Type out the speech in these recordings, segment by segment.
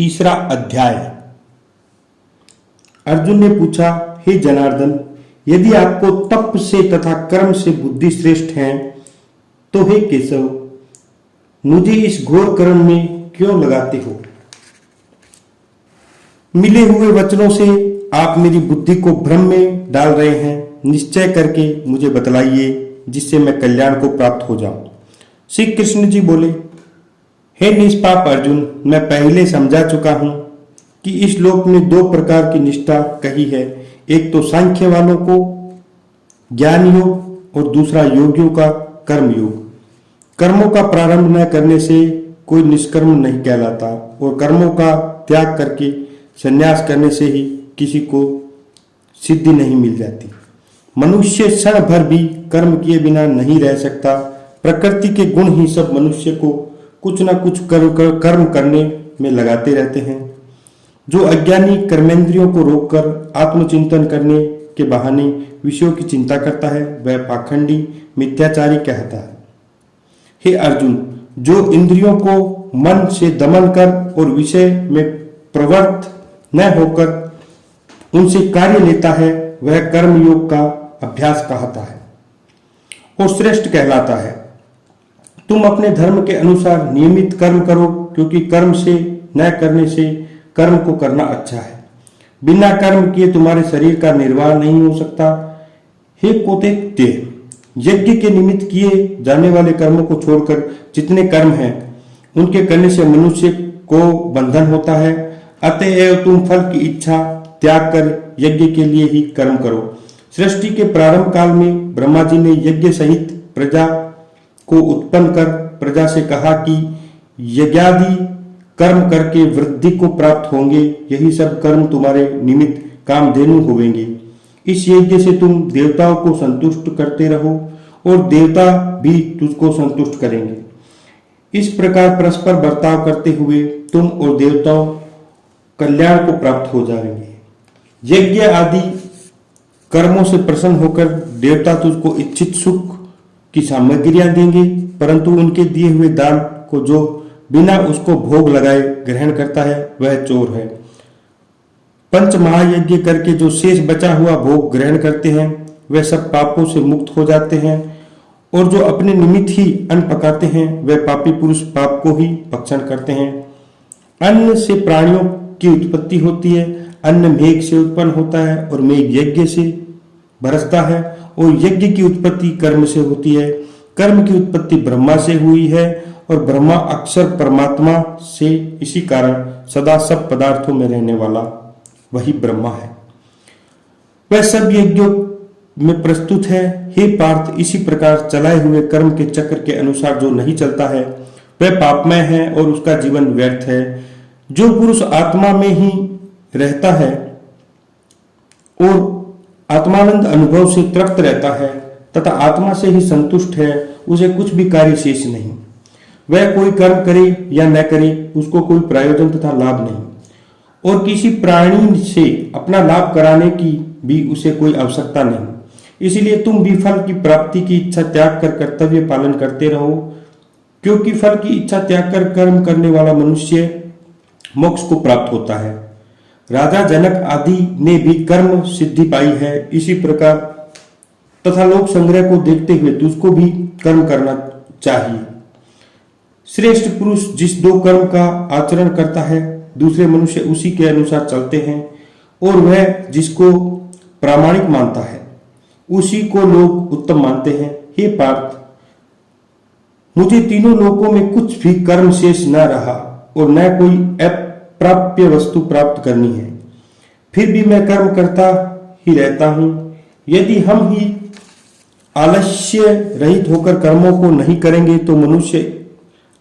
तीसरा अध्याय। अर्जुन ने पूछा, हे जनार्दन, यदि आपको तप से तथा कर्म से बुद्धि श्रेष्ठ है तो हे केशव, मुझे इस घोर कर्म में क्यों लगाते हो? मिले हुए वचनों से आप मेरी बुद्धि को भ्रम में डाल रहे हैं। निश्चय करके मुझे बतलाइए जिससे मैं कल्याण को प्राप्त हो जाऊं। श्री कृष्ण जी बोले, हे निष्पाप अर्जुन, मैं पहले समझा चुका हूं कि इस लोक में दो प्रकार की निष्ठा कही है। एक तो सांख्य वालों को ज्ञान योग और दूसरा योगियों का कर्म योग। कर्मों का प्रारंभ न करने से कोई निष्कर्म नहीं कहलाता और कर्मों का त्याग करके संन्यास करने से ही किसी को सिद्धि नहीं मिल जाती। मनुष्य क्षण भर भी कर्म किए बिना नहीं रह सकता। प्रकृति के गुण ही सब मनुष्य को कुछ न कुछ कर्म करने में लगाते रहते हैं। जो अज्ञानी कर्मेंद्रियों को रोककर आत्मचिंतन करने के बहाने विषयों की चिंता करता है वह पाखंडी मिथ्याचारी कहता है। हे अर्जुन, जो इंद्रियों को मन से दमन कर और विषय में प्रवृत्त न होकर उनसे कार्य लेता है वह कर्म योग का अभ्यास कहता है और श्रेष्ठ कहलाता है। तुम अपने धर्म के अनुसार नियमित कर्म करो, क्योंकि कर्म से न करने से कर्म को करना अच्छा है। बिना कर्म किए तुम्हारे शरीर का निर्वाह नहीं हो सकता। हे कौतिक, यज्ञ के निमित्त किए जाने वाले कर्मों को छोड़कर जितने कर्म हैं उनके करने से मनुष्य को बंधन होता है। अतएव तुम फल की इच्छा त्याग कर यज्ञ के लिए ही कर्म करो। सृष्टि के प्रारंभ काल में ब्रह्मा जी ने यज्ञ सहित प्रजा को उत्पन्न कर प्रजा से कहा कि यज्ञादि कर्म करके वृद्धि को प्राप्त होंगे। यही सब कर्म तुम्हारे निमित्त कामधेनु होवेंगे। इस यज्ञ से तुम देवताओं को संतुष्ट करते रहो और देवता भी तुझको संतुष्ट करेंगे। इस प्रकार परस्पर बर्ताव करते हुए तुम और देवताओं कल्याण को प्राप्त हो जाएंगे। यज्ञ आदि कर्मों से प्रसन्न होकर देवता तुझको इच्छित सुख की सामग्रियां देंगे, परंतु उनके दिए हुए दान को जो बिना उसको भोग लगाए ग्रहण करता है वह चोर है। पंच महायज्ञ करके जो शेष बचा हुआ भोग ग्रहण करते हैं वे सब पापों से मुक्त हो जाते हैं, और जो अपने निमित्त ही अन्न पकाते हैं वे पापी पुरुष पाप को ही भक्षण करते हैं। अन्न से प्राणियों की उत्पत्ति होती है। अन्न मेघ से उत्पन्न होता है और मेघ यज्ञ से बरसता है, और यज्ञ की उत्पत्ति कर्म से होती है। कर्म की उत्पत्ति ब्रह्मा से हुई है और ब्रह्मा अक्षर परमात्मा से। इसी कारण सदा सब पदार्थों में रहने वाला वही ब्रह्मा है। वह सब यज्ञों में प्रस्तुत है। हे पार्थ, इसी प्रकार चलाए हुए कर्म के चक्र के अनुसार जो नहीं चलता है वह पापमय है और उसका जीवन व्यर्थ है। जो पुरुष आत्मा में ही रहता है और आत्मानंद अनुभव से तृप्त रहता है तथा आत्मा से ही संतुष्ट है, उसे कुछ भी कार्य शेष नहीं। वह कोई कर्म करे या न करे उसको कोई प्रयोजन तथा लाभ नहीं, और किसी प्राणी से अपना लाभ कराने की भी उसे कोई आवश्यकता नहीं। इसलिए तुम भी फल की प्राप्ति की इच्छा त्याग कर कर्तव्य पालन करते रहो, क्योंकि फल की इच्छा त्याग कर कर्म करने वाला मनुष्य मोक्ष को प्राप्त होता है। राजा जनक आदि ने भी कर्म सिद्धि पाई है। इसी प्रकार तथा लोक संग्रह को देखते हुए तुझको भी कर्म करना चाहिए। श्रेष्ठ पुरुष जिस दो कर्म का आचरण करता है दूसरे मनुष्य उसी के अनुसार चलते हैं, और वह जिसको प्रामाणिक मानता है उसी को लोग उत्तम मानते हैं। हे पार्थ, मुझे तीनों लोकों में कुछ भी कर्म शेष न रहा और न कोई अप्राप्य वस्तु प्राप्त करनी है, फिर भी मैं कर्म करता ही रहता हूं। यदि हम ही आलस्य रहित होकर कर्मों को नहीं करेंगे तो मनुष्य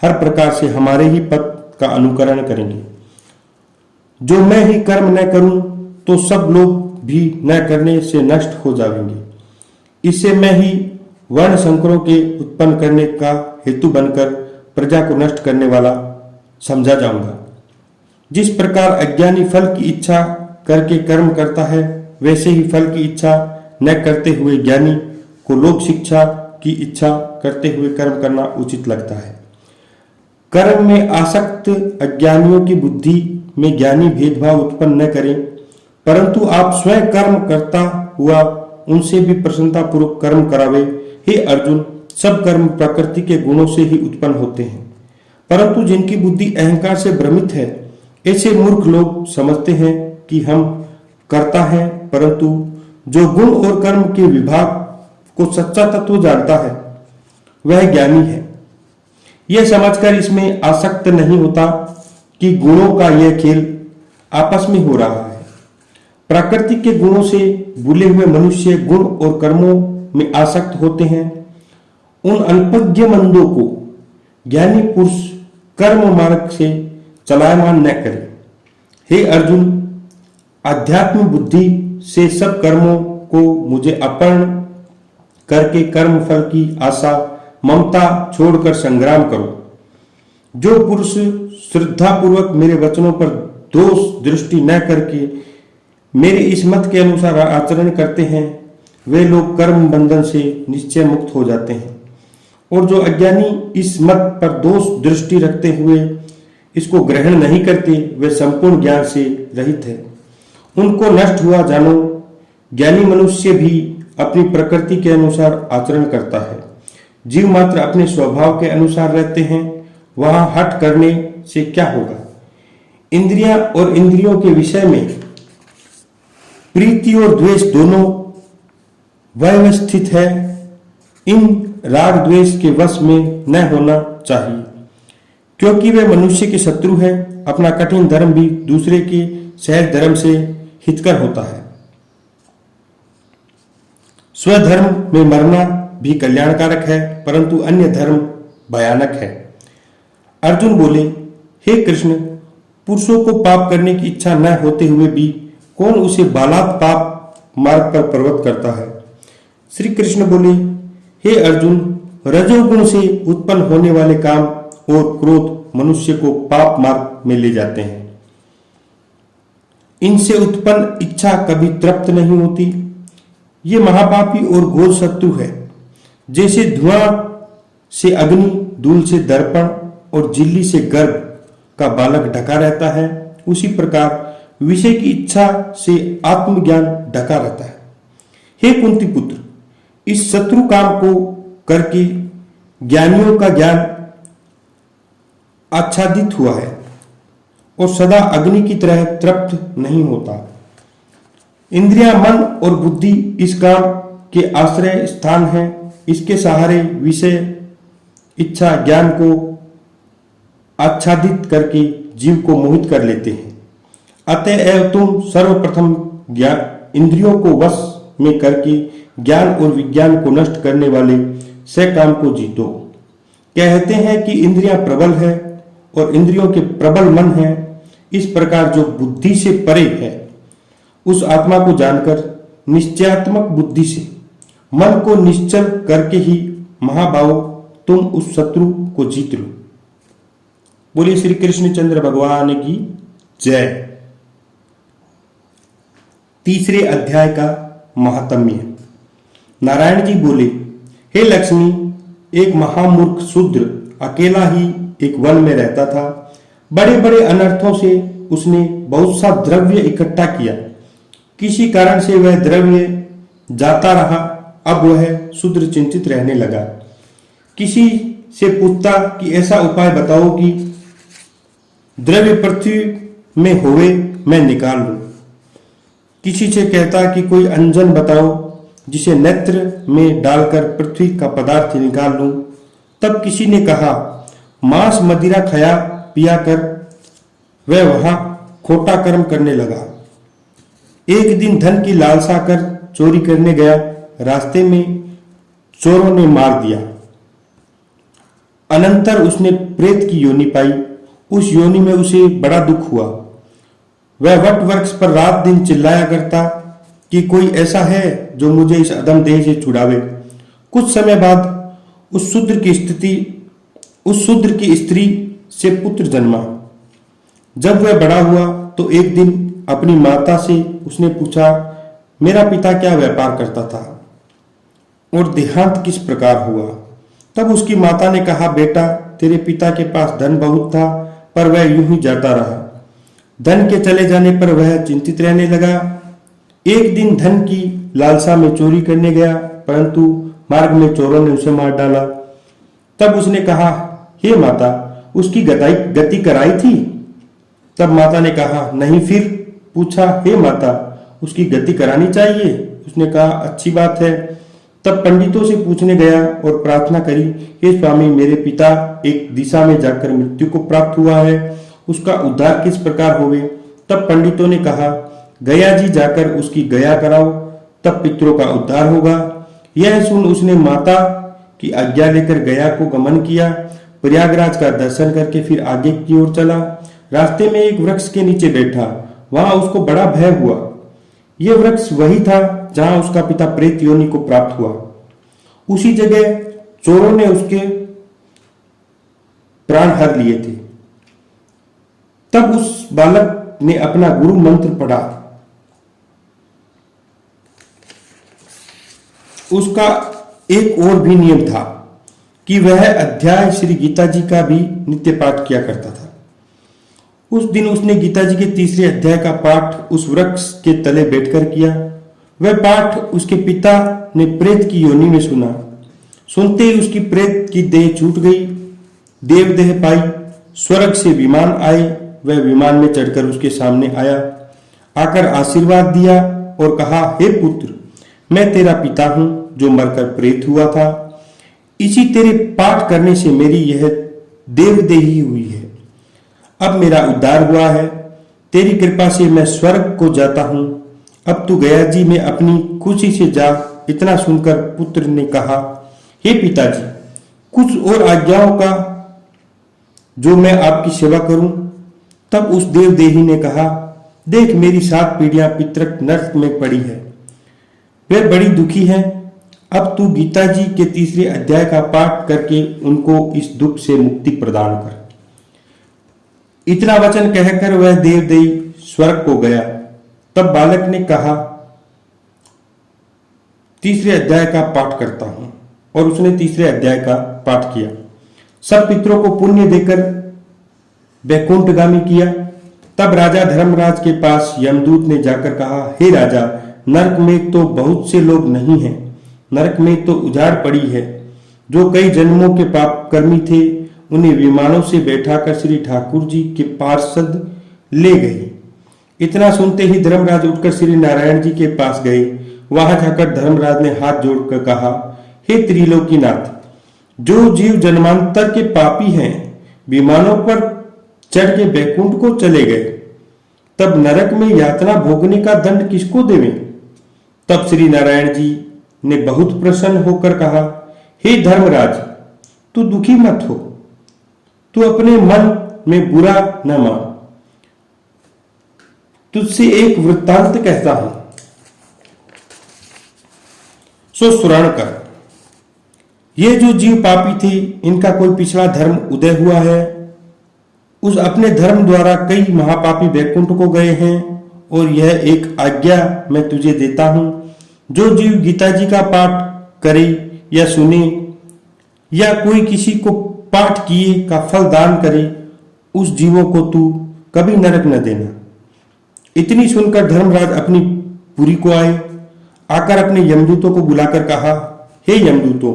हर प्रकार से हमारे ही पथ का अनुकरण करेंगे। जो मैं ही कर्म न करूं तो सब लोग भी न करने से नष्ट हो जाएंगे। इससे मैं ही वर्ण संकरों के उत्पन्न करने का हेतु बनकर प्रजा को नष्ट करने वाला समझा जाऊंगा। जिस प्रकार अज्ञानी फल की इच्छा करके कर्म करता है वैसे ही फल की इच्छा न करते हुए ज्ञानी को लोक शिक्षा की इच्छा करते हुए कर्म करना उचित लगता है। कर्म में आसक्त अज्ञानियों की बुद्धि में ज्ञानी भेदभाव उत्पन्न न करें, परंतु आप स्वयं कर्म करता हुआ उनसे भी प्रसन्नतापूर्वक कर्म करावे। हे अर्जुन, सब कर्म प्रकृति के गुणों से ही उत्पन्न होते हैं, परंतु जिनकी बुद्धि अहंकार से भ्रमित है, ऐसे मूर्ख लोग समझते हैं कि हम करता है, परंतु जो गुण और कर्म के विभाग को सच्चा तत्व जानता है वह ज्ञानी है। यह समझकर इसमें आसक्त नहीं होता कि गुणों का यह खेल आपस में हो रहा है। प्रकृति के गुणों से भूले हुए मनुष्य गुण और कर्मों में आसक्त होते हैं। उन अल्पज्ञ मंदों को ज्ञानी पुरुष कर्म मार्ग से चलायमान न करे। हे अर्जुन, आध्यात्म बुद्धि से सब कर्मों को मुझे अर्पण करके कर्म फल की आशा ममता छोड़कर संग्राम करो। जो पुरुष श्रद्धा पूर्वक मेरे वचनों पर दोष दृष्टि न करके मेरे इस मत के अनुसार आचरण करते हैं, वे लोग कर्म बंधन से निश्चय मुक्त हो जाते हैं। और जो अज्ञानी इस मत पर दोष दृष्टि रखते हुए इसको ग्रहण नहीं करते, वे संपूर्ण ज्ञान से रहित है। उनको नष्ट हुआ जानो। ज्ञानी मनुष्य भी अपनी प्रकृति के अनुसार आचरण करता है। जीव मात्र अपने स्वभाव के अनुसार रहते हैं, वहां हट करने से क्या होगा। इंद्रियां और इंद्रियों के विषय में प्रीति और द्वेष दोनों व्यवस्थित है। इन राग द्वेष के वश में न होना चाहिए, क्योंकि वे मनुष्य के शत्रु है। अपना कठिन धर्म भी दूसरे के सहज धर्म से हितकर होता है। स्वधर्म में मरना भी कल्याणकारक है, परंतु अन्य धर्म भयानक है। अर्जुन बोले, हे कृष्ण, पुरुषों को पाप करने की इच्छा न होते हुए भी कौन उसे बालात पाप मार्ग पर प्रवृत्त करता है। श्री कृष्ण बोले, हे अर्जुन, रजोगुण से उत्पन्न होने वाले काम और क्रोध मनुष्य को पाप मार्ग में ले जाते हैं। इनसे उत्पन्न इच्छा कभी तृप्त नहीं होती। ये महापापी और घोर शत्रु है। जैसे धुआं से अग्नि, धूल से दर्पण और झिल्ली से गर्भ का बालक ढका रहता है, उसी प्रकार विषय की इच्छा से आत्मज्ञान ढका रहता है। हे कुंती पुत्र, इस शत्रु काम को करके ज्ञानियों का ज्ञान आच्छादित हुआ है और सदा अग्नि की तरह तृप्त नहीं होता। इंद्रिया, मन और बुद्धि इस काम के आश्रय स्थान है। इसके सहारे विषय इच्छा ज्ञान को आच्छादित करके जीव को मोहित कर लेते हैं। अतएव तुम सर्वप्रथम इंद्रियों को वश में करके ज्ञान और विज्ञान को नष्ट करने वाले सकाम को जीतो। कहते हैं कि इंद्रियां प्रबल है और इंद्रियों के प्रबल मन है। इस प्रकार जो बुद्धि से परे है, उस आत्मा को जानकर निश्चयात्मक बुद्धि से मन को निश्चल करके ही महाभाव तुम उस शत्रु को जीत लो। बोलिए श्री कृष्णचंद्र भगवान की जय। तीसरे अध्याय का महात्म्य। नारायण जी बोले, हे लक्ष्मी, एक महामूर्ख शूद्र अकेला ही एक वन में रहता था। बड़े बड़े अनर्थों से उसने बहुत सा द्रव्य इकट्ठा किया। किसी कारण से वह द्रव्य जाता रहा। अब वह शूद्र चिंतित रहने लगा। किसी से पूछता कि ऐसा उपाय बताओ कि द्रव्य पृथ्वी में होवे, मैं निकाल लूं। किसी से कहता कि कोई अंजन बताओ जिसे नेत्र में डालकर पृथ्वी का पदार्थ निकाल लूं। तब किसी ने कहा, मांस मदिरा खाया पिया कर। वह वहां खोटा कर्म करने लगा। एक दिन धन की लालसा कर चोरी करने गया। रास्ते में चोरों ने मार दिया। अनंतर उसने प्रेत की योनि पाई। उस योनि में उसे बड़ा दुख हुआ। वह वट वृक्ष पर रात दिन चिल्लाया करता कि कोई ऐसा है जो मुझे इस अधम देह से छुड़ावे। कुछ समय बाद उस शूद्र की स्त्री से पुत्र जन्मा। जब वह बड़ा हुआ तो एक दिन अपनी माता से उसने पूछा, मेरा पिता क्या व्यापार करता था और देहांत किस प्रकार हुआ। तब उसकी माता ने कहा, बेटा, तेरे पिता के पास धन बहुत था, पर वह यूं ही जाता रहा। धन के चले जाने पर वह चिंतित रहने लगा। एक दिन धन की लालसा में चोरी करने गया, परंतु मार्ग में चोरों ने उसे मार डाला। तब उसने कहा, हे माता, उसकी गति कराई थी? तब माता ने कहा, नहीं। फिर पूछा, हे माता, उसकी गति करानी चाहिए? उसने कहा, अच्छी बात है। तब पंडितों से पूछने गया और प्रार्थना करी, हे स्वामी, मेरे पिता एक दिशा में जाकर मृत्यु को प्राप्त हुआ है, उसका उद्धार किस प्रकार होवे? तब पंडितों ने कहा, गया जी जाकर उसकी गया कराओ, तब पितरों का उद्धार होगा। यह सुन उसने माता की आज्ञा लेकर गया को गमन किया। प्रयागराज का दर्शन करके फिर आगे की ओर चला। रास्ते में एक वृक्ष के नीचे बैठा। वहां उसको बड़ा भय हुआ। यह वृक्ष वही था जहां उसका पिता प्रेत योनि को प्राप्त हुआ। उसी जगह चोरों ने उसके प्राण हर लिए थे। तब उस बालक ने अपना गुरु मंत्र पढ़ा। उसका एक और भी नियम था कि वह अध्याय श्री गीता जी का भी नित्य पाठ किया करता था। उस दिन उसने गीता जी के तीसरे अध्याय का पाठ उस वृक्ष के तले बैठकर किया। वह पाठ उसके पिता ने प्रेत की योनि में सुना। सुनते ही उसकी प्रेत की देह छूट गई, देवदेह पाई। स्वर्ग से विमान आए। वह विमान में चढ़कर उसके सामने आया, आकर आशीर्वाद दिया और कहा, हे पुत्र, मैं तेरा पिता हूं जो मरकर प्रेत हुआ था। इसी तेरे पाठ करने से मेरी यह देवदेही हुई है। अब मेरा उद्धार हुआ है। तेरी कृपा से मैं स्वर्ग को जाता हूं। अब तू गया जी में अपनी खुशी से जा। इतना सुनकर पुत्र ने कहा, हे पिताजी, कुछ और आज्ञाओं का जो मैं आपकी सेवा करूं। तब उस देवदेही ने कहा, देख, मेरी 7 पीढ़ियां पितृक नरक में पड़ी है। वे बड़ी दुखी हैं। अब तू गीता जी के तीसरे अध्याय का पाठ करके उनको इस दुख से मुक्ति प्रदान कर। इतना वचन कहकर वह देवदेही स्वर्ग को गया। तब बालक ने कहा, तीसरे अध्याय का पाठ करता हूं, और उसने तीसरे अध्याय का पाठ किया। सब पितरों को पुण्य देकर वैकुंठगामी किया। तब राजा धर्मराज के पास यमदूत ने जाकर कहा, हे राजा, नरक में तो बहुत से लोग नहीं हैं। नरक में तो उजाड़ पड़ी है। जो कई जन्मों के पाप कर्मी थे, उन्हें विमानों से बैठाकर श्री ठाकुर जी के पार्षद ले गए। इतना सुनते ही धर्मराज उठकर श्री नारायण जी के पास गए। वहां जाकर धर्मराज ने हाथ जोड़कर कहा, हे त्रिलोकीनाथ, जो जीव जन्मांतर के पापी हैं, विमानों पर चढ़ के बैकुंठ को चले गए, तब नरक में यातना भोगने का दंड किसको देवें? तब श्री नारायण जी ने बहुत प्रसन्न होकर कहा, हे धर्मराज, तू दुखी मत हो। तू अपने मन में बुरा न मान। तुझसे एक वृत्तांत कहता हूं, सो स्मरण कर। ये जो जीव पापी थे, इनका कोई पिछला धर्म उदय हुआ है। उस अपने धर्म द्वारा कई महापापी वैकुंठ को गए हैं। और यह एक आज्ञा मैं तुझे देता हूं, जो जीव गीता जी का पाठ करे या सुने, या कोई किसी को पाठ किए का फल दान करे, उस जीवों को तू कभी नरक न देना। इतनी सुनकर धर्मराज अपनी पुरी को आए। आकर अपने यमदूतों को बुलाकर कहा, हे यमदूतों,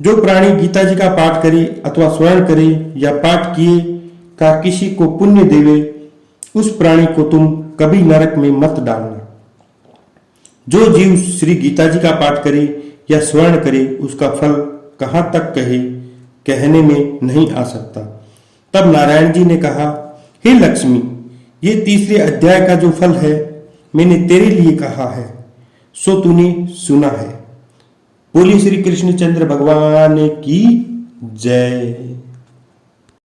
जो प्राणी गीता जी का पाठ करे अथवा स्मरण करे या पाठ किए का किसी को पुण्य देवे, उस प्राणी को तुम कभी नरक में मत डालना। जो जीव श्री गीता जी का पाठ करे या स्मरण करे, उसका फल कहां तक कहने में नहीं आ सकता। तब नारायण जी ने कहा, हे लक्ष्मी, ये तीसरे अध्याय का जो फल है, मैंने तेरे लिए कहा है, सो तूने सुना है। बोलिए श्री कृष्णचंद्र भगवान की जय।